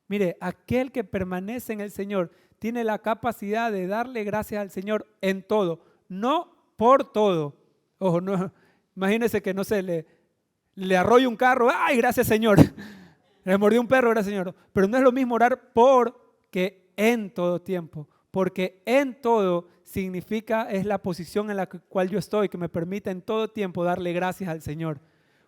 Mire, aquel que permanece en el Señor tiene la capacidad de darle gracias al Señor en todo, no por todo. Ojo, no, imagínense que no se le arrolla un carro, ¡ay, gracias Señor! Le mordió un perro, gracias Señor. Pero no es lo mismo orar porque en todo tiempo. Porque en todo significa, es la posición en la cual yo estoy, que me permite en todo tiempo darle gracias al Señor.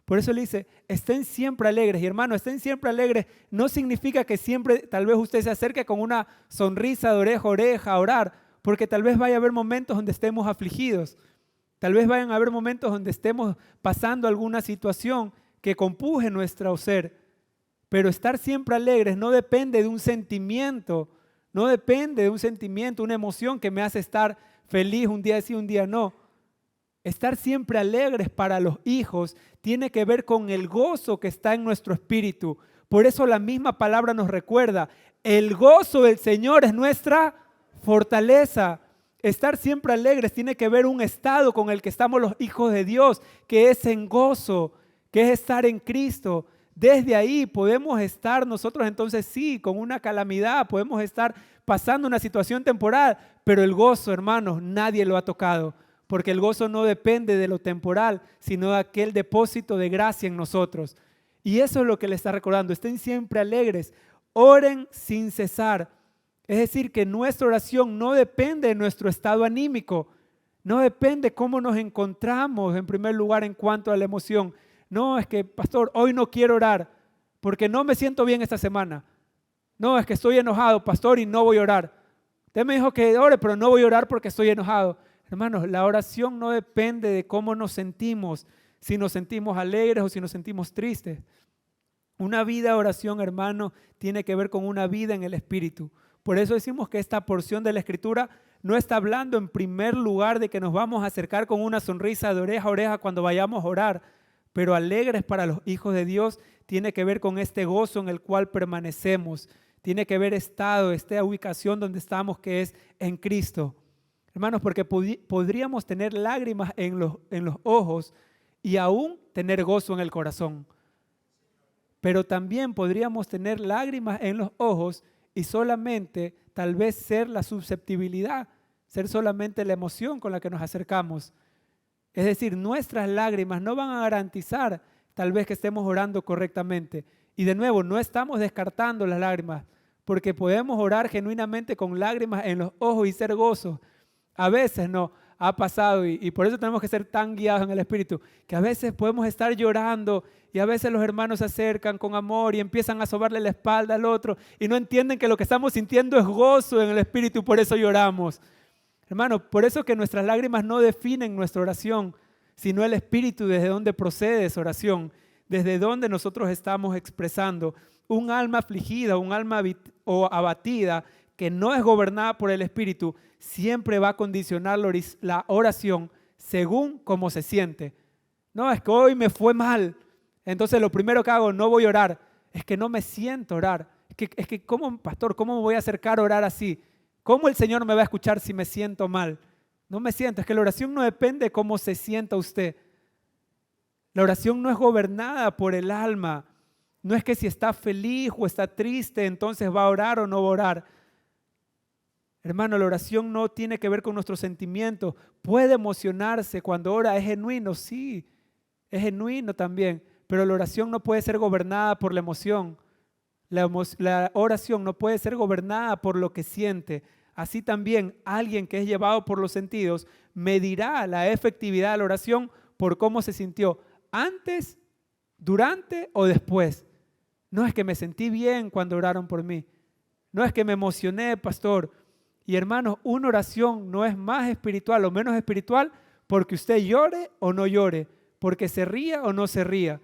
Por eso le dice, estén siempre alegres. Y hermano, estén siempre alegres no significa que siempre tal vez usted se acerque con una sonrisa de oreja a oreja a orar, porque tal vez vaya a haber momentos donde estemos afligidos. Tal vez vayan a haber momentos donde estemos pasando alguna situación que compuje nuestro ser. Pero estar siempre alegres no depende de un sentimiento, no depende de un sentimiento, una emoción que me hace estar feliz un día sí, un día no. Estar siempre alegres para los hijos tiene que ver con el gozo que está en nuestro espíritu. Por eso la misma palabra nos recuerda, el gozo del Señor es nuestra fortaleza. Estar siempre alegres tiene que ver un estado con el que estamos los hijos de Dios, que es en gozo, que es estar en Cristo. Desde ahí podemos estar nosotros entonces sí, con una calamidad, podemos estar pasando una situación temporal, pero el gozo, hermanos, nadie lo ha tocado, porque el gozo no depende de lo temporal, sino de aquel depósito de gracia en nosotros. Y eso es lo que le está recordando, estén siempre alegres, oren sin cesar. Es decir, que nuestra oración no depende de nuestro estado anímico, no depende cómo nos encontramos en primer lugar en cuanto a la emoción. No, es que, pastor, hoy no quiero orar porque no me siento bien esta semana. No, es que estoy enojado, pastor, y no voy a orar. Usted me dijo que ore, pero no voy a orar porque estoy enojado. Hermanos, la oración no depende de cómo nos sentimos, si nos sentimos alegres o si nos sentimos tristes. Una vida de oración, hermano, tiene que ver con una vida en el Espíritu. Por eso decimos que esta porción de la Escritura no está hablando en primer lugar de que nos vamos a acercar con una sonrisa de oreja a oreja cuando vayamos a orar, pero alegres para los hijos de Dios tiene que ver con este gozo en el cual permanecemos. Tiene que ver esta ubicación donde estamos, que es en Cristo. Hermanos, porque podríamos tener lágrimas en los ojos y aún tener gozo en el corazón. Pero también podríamos tener lágrimas en los ojos y solamente tal vez ser la susceptibilidad, ser solamente la emoción con la que nos acercamos. Es decir, nuestras lágrimas no van a garantizar tal vez que estemos orando correctamente. Y de nuevo, no estamos descartando las lágrimas, porque podemos orar genuinamente con lágrimas en los ojos y ser gozo. A veces no ha pasado y por eso tenemos que ser tan guiados en el Espíritu, que a veces podemos estar llorando y a veces los hermanos se acercan con amor y empiezan a sobarle la espalda al otro y no entienden que lo que estamos sintiendo es gozo en el Espíritu, por eso lloramos. Hermano, por eso que nuestras lágrimas no definen nuestra oración, sino el Espíritu desde donde procede esa oración, desde donde nosotros estamos expresando. Un alma afligida, un alma abatida que no es gobernada por el Espíritu, siempre va a condicionar la oración según cómo se siente. No, es que hoy me fue mal. Entonces lo primero que hago, no voy a orar. Es que no me siento a orar. Es que ¿cómo, pastor, cómo me voy a acercar a orar así? ¿Cómo el Señor me va a escuchar si me siento mal? No me siento. Es que la oración no depende de cómo se sienta usted. La oración no es gobernada por el alma. No es que si está feliz o está triste, entonces va a orar o no va a orar. Hermano, la oración no tiene que ver con nuestros sentimientos. Puede emocionarse cuando ora, es genuino, sí, es genuino también. Pero la oración no puede ser gobernada por la emoción. La oración no puede ser gobernada por lo que siente. Así también alguien que es llevado por los sentidos medirá la efectividad de la oración por cómo se sintió antes, durante o después. No es que me sentí bien cuando oraron por mí. No es que me emocioné, pastor. Y hermanos, una oración no es más espiritual o menos espiritual porque usted llore o no llore, porque se ría o no se ría.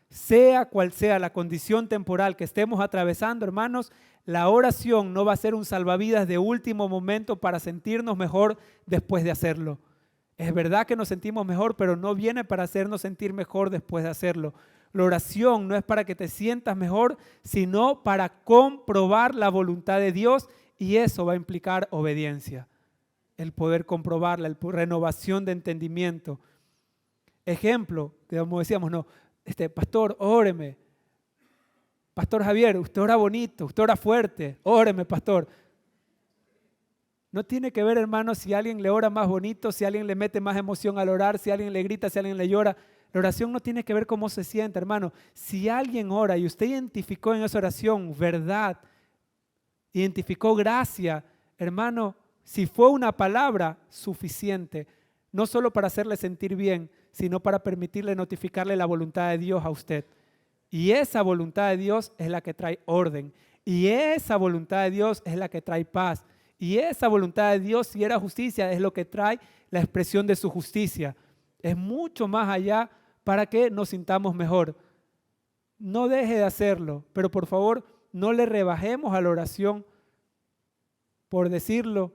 Sea cual sea la condición temporal que estemos atravesando, hermanos, la oración no va a ser un salvavidas de último momento para sentirnos mejor después de hacerlo. Es verdad que nos sentimos mejor, pero no viene para hacernos sentir mejor después de hacerlo. La oración no es para que te sientas mejor, sino para comprobar la voluntad de Dios, y eso va a implicar obediencia, el poder comprobarla, la renovación de entendimiento. Ejemplo, como decíamos, no, pastor, óreme. Pastor Javier, usted ora bonito, usted ora fuerte, óreme, pastor. No tiene que ver, hermano, si alguien le ora más bonito, si alguien le mete más emoción al orar, si alguien le grita, si alguien le llora. La oración no tiene que ver cómo se siente, hermano. Si alguien ora y usted identificó en esa oración verdad, identificó gracia, hermano, si fue una palabra suficiente, no solo para hacerle sentir bien, sino para permitirle notificarle la voluntad de Dios a usted. Y esa voluntad de Dios es la que trae orden. Y esa voluntad de Dios es la que trae paz. Y esa voluntad de Dios, si era justicia, es lo que trae la expresión de su justicia. Es mucho más allá para que nos sintamos mejor. No deje de hacerlo, pero por favor, no le rebajemos a la oración, por decirlo,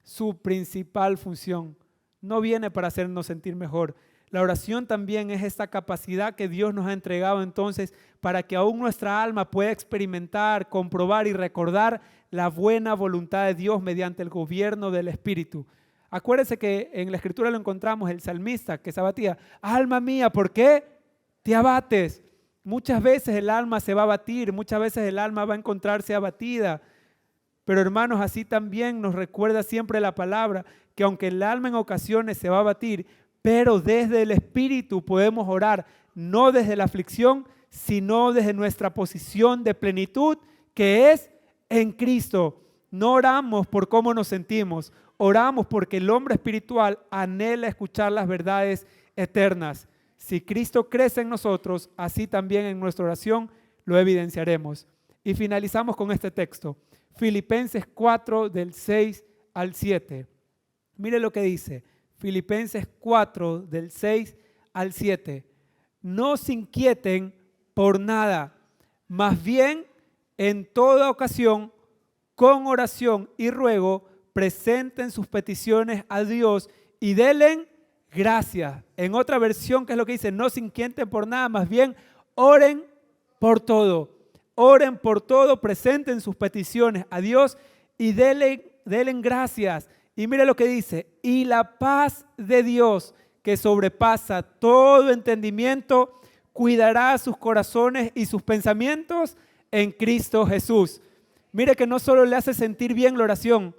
su principal función. No viene para hacernos sentir mejor. La oración también es esta capacidad que Dios nos ha entregado entonces para que aún nuestra alma pueda experimentar, comprobar y recordar la buena voluntad de Dios mediante el gobierno del Espíritu. Acuérdense que en la Escritura lo encontramos el salmista que se abatía. Alma mía, ¿por qué te abates? Muchas veces el alma se va a abatir, muchas veces el alma va a encontrarse abatida. Pero hermanos, así también nos recuerda siempre la palabra que aunque el alma en ocasiones se va a abatir, pero desde el Espíritu podemos orar, no desde la aflicción, sino desde nuestra posición de plenitud que es en Cristo. No oramos por cómo nos sentimos, oramos porque el hombre espiritual anhela escuchar las verdades eternas. Si Cristo crece en nosotros, así también en nuestra oración lo evidenciaremos. Y finalizamos con este texto, Filipenses 4 del 6 al 7. Mire lo que dice, Filipenses 4 del 6 al 7. No se inquieten por nada, más bien en toda ocasión, con oración y ruego, presenten sus peticiones a Dios y denle gracias. En otra versión, ¿qué es lo que dice? No se inquieten por nada, más bien oren por todo. Oren por todo, presenten sus peticiones a Dios y denle gracias. Y mire lo que dice, y la paz de Dios que sobrepasa todo entendimiento, cuidará sus corazones y sus pensamientos en Cristo Jesús. Mire que no solo le hace sentir bien la oración,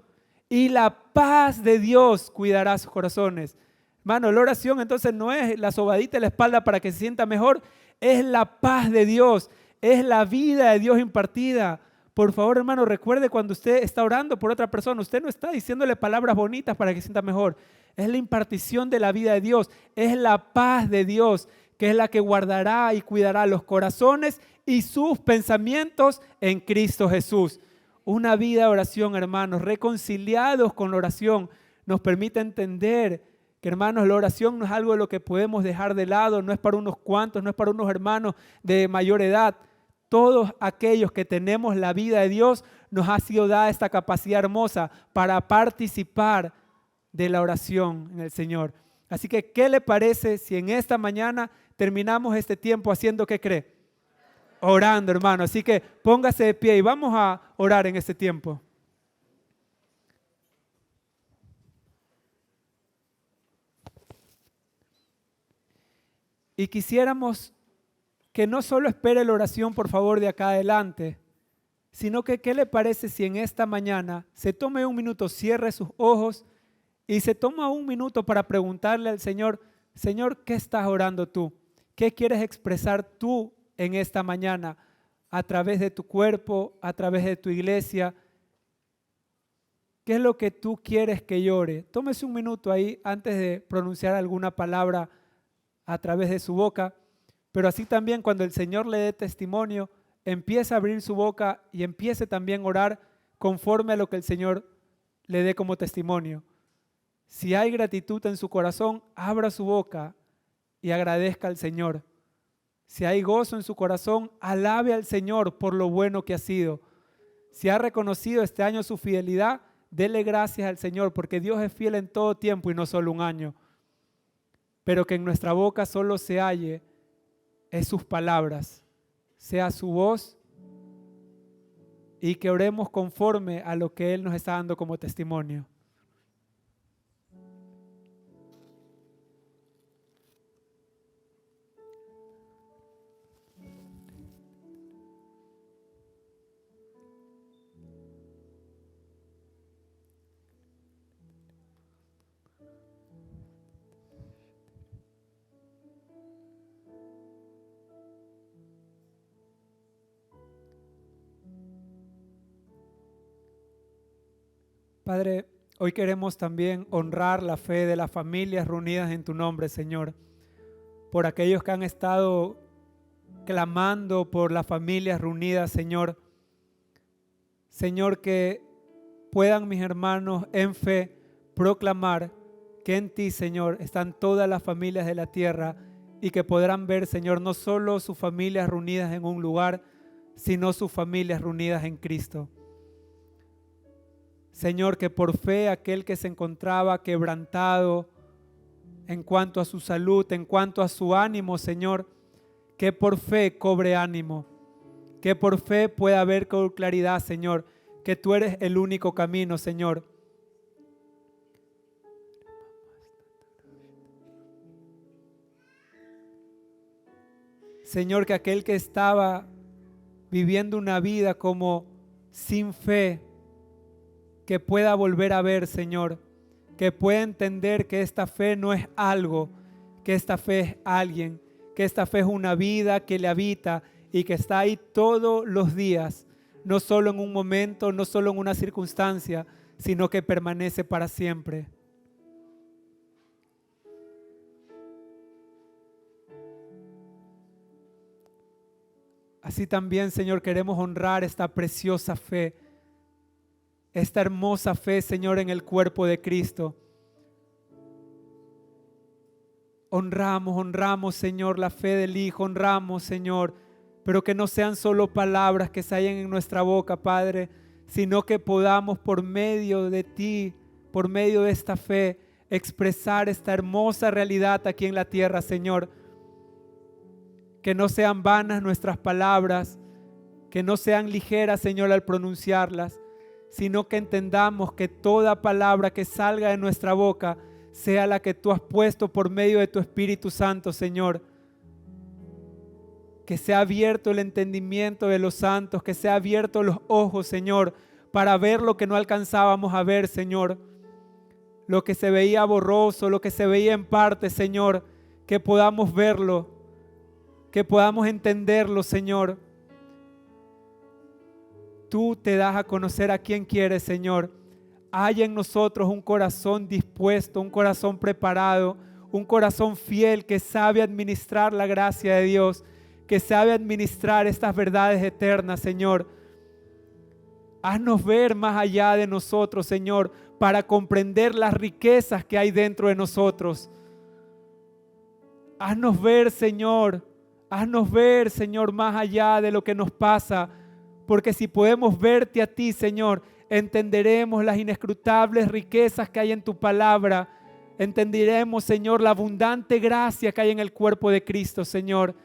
y la paz de Dios cuidará sus corazones. Hermano, la oración entonces no es la sobadita en la espalda para que se sienta mejor, es la paz de Dios, es la vida de Dios impartida. Por favor, hermano, recuerde cuando usted está orando por otra persona, usted no está diciéndole palabras bonitas para que se sienta mejor. Es la impartición de la vida de Dios, es la paz de Dios, que es la que guardará y cuidará los corazones y sus pensamientos en Cristo Jesús. Una vida de oración, hermanos, reconciliados con la oración, nos permite entender que, hermanos, la oración no es algo de lo que podemos dejar de lado, no es para unos cuantos, no es para unos hermanos de mayor edad. Todos aquellos que tenemos la vida de Dios, nos ha sido dada esta capacidad hermosa para participar de la oración en el Señor. Así que, ¿qué le parece si en esta mañana terminamos este tiempo haciendo qué cree? Orando, hermano. Así que póngase de pie y vamos a orar en este tiempo. Y quisiéramos que no solo espere la oración, por favor, de acá adelante, sino que, ¿qué le parece si en esta mañana se tome un minuto, cierre sus ojos y se toma un minuto para preguntarle al Señor, Señor, ¿qué estás orando tú? ¿Qué quieres expresar tú en esta mañana a través de tu cuerpo, a través de tu iglesia? ¿Qué es lo que tú quieres que llore? Tómese un minuto ahí antes de pronunciar alguna palabra a través de su boca, pero así también cuando el Señor le dé testimonio, empiece a abrir su boca y empiece también a orar conforme a lo que el Señor le dé como testimonio. Si hay gratitud en su corazón, abra su boca y agradezca al Señor. Si hay gozo en su corazón, alabe al Señor por lo bueno que ha sido. Si ha reconocido este año su fidelidad, dele gracias al Señor, porque Dios es fiel en todo tiempo y no solo un año. Pero que en nuestra boca solo se halle es sus palabras, sea su voz, y que oremos conforme a lo que Él nos está dando como testimonio. Padre, hoy queremos también honrar la fe de las familias reunidas en tu nombre, Señor, por aquellos que han estado clamando por las familias reunidas, Señor. Señor, que puedan mis hermanos en fe proclamar que en ti, Señor, están todas las familias de la tierra y que podrán ver, Señor, no solo sus familias reunidas en un lugar, sino sus familias reunidas en Cristo. Señor, que por fe aquel que se encontraba quebrantado en cuanto a su salud, en cuanto a su ánimo, Señor, que por fe cobre ánimo, que por fe pueda ver con claridad, Señor, que tú eres el único camino, Señor. Señor, que aquel que estaba viviendo una vida como sin fe, que pueda volver a ver, Señor, que pueda entender que esta fe no es algo, que esta fe es alguien, que esta fe es una vida que le habita y que está ahí todos los días, no solo en un momento, no solo en una circunstancia, sino que permanece para siempre. Así también, Señor, queremos honrar esta preciosa fe, esta hermosa fe, Señor, en el cuerpo de Cristo. Honramos, Señor, la fe del Hijo, honramos, Señor, pero que no sean solo palabras que se hallen en nuestra boca, Padre, sino que podamos por medio de ti, por medio de esta fe, expresar esta hermosa realidad aquí en la tierra, Señor. Que no sean vanas nuestras palabras, que no sean ligeras, Señor, al pronunciarlas, sino que entendamos que toda palabra que salga de nuestra boca sea la que tú has puesto por medio de tu Espíritu Santo, Señor. Que sea abierto el entendimiento de los santos, que sea abierto los ojos, Señor, para ver lo que no alcanzábamos a ver, Señor. Lo que se veía borroso, lo que se veía en parte, Señor, que podamos verlo, que podamos entenderlo, Señor. Tú te das a conocer a quien quieres, Señor. Hay en nosotros un corazón dispuesto, un corazón preparado, un corazón fiel que sabe administrar la gracia de Dios, que sabe administrar estas verdades eternas, Señor. Haznos ver más allá de nosotros, Señor, para comprender las riquezas que hay dentro de nosotros. Haznos ver, Señor, más allá de lo que nos pasa, porque si podemos verte a ti, Señor, entenderemos las inescrutables riquezas que hay en tu palabra, entenderemos, Señor, la abundante gracia que hay en el cuerpo de Cristo, Señor.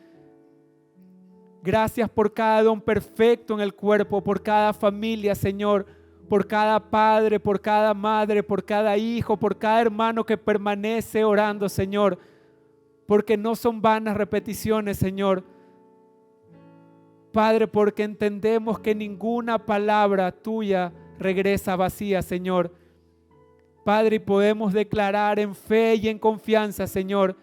Gracias por cada don perfecto en el cuerpo, por cada familia, Señor, por cada padre, por cada madre, por cada hijo, por cada hermano que permanece orando, Señor, porque no son vanas repeticiones, Señor. Padre, porque entendemos que ninguna palabra tuya regresa vacía, Señor. Padre, y podemos declarar en fe y en confianza, Señor,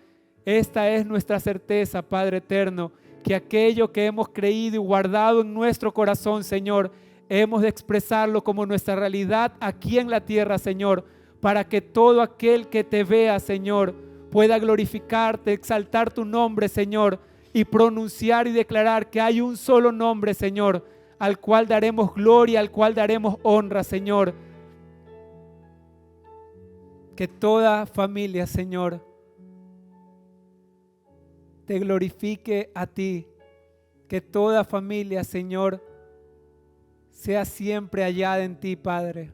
esta es nuestra certeza, Padre eterno, que aquello que hemos creído y guardado en nuestro corazón, Señor, hemos de expresarlo como nuestra realidad aquí en la tierra, Señor, para que todo aquel que te vea, Señor, pueda glorificarte, exaltar tu nombre, Señor, y pronunciar y declarar que hay un solo nombre, Señor, al cual daremos gloria, al cual daremos honra, Señor. Que toda familia, Señor, te glorifique a ti. Que toda familia, Señor, sea siempre hallada en ti, Padre.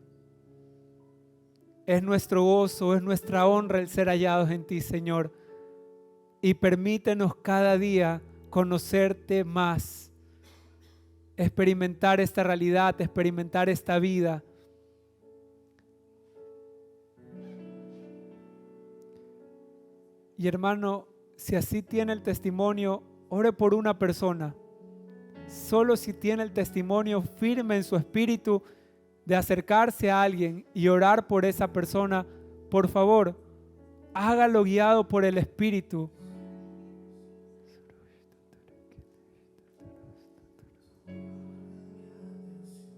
Es nuestro gozo, es nuestra honra el ser hallados en ti, Señor. Y permítenos cada día conocerte más, experimentar esta realidad, experimentar esta vida. Y hermano, si así tiene el testimonio, ore por una persona. Solo si tiene el testimonio firme en su espíritu de acercarse a alguien y orar por esa persona, por favor, hágalo guiado por el Espíritu.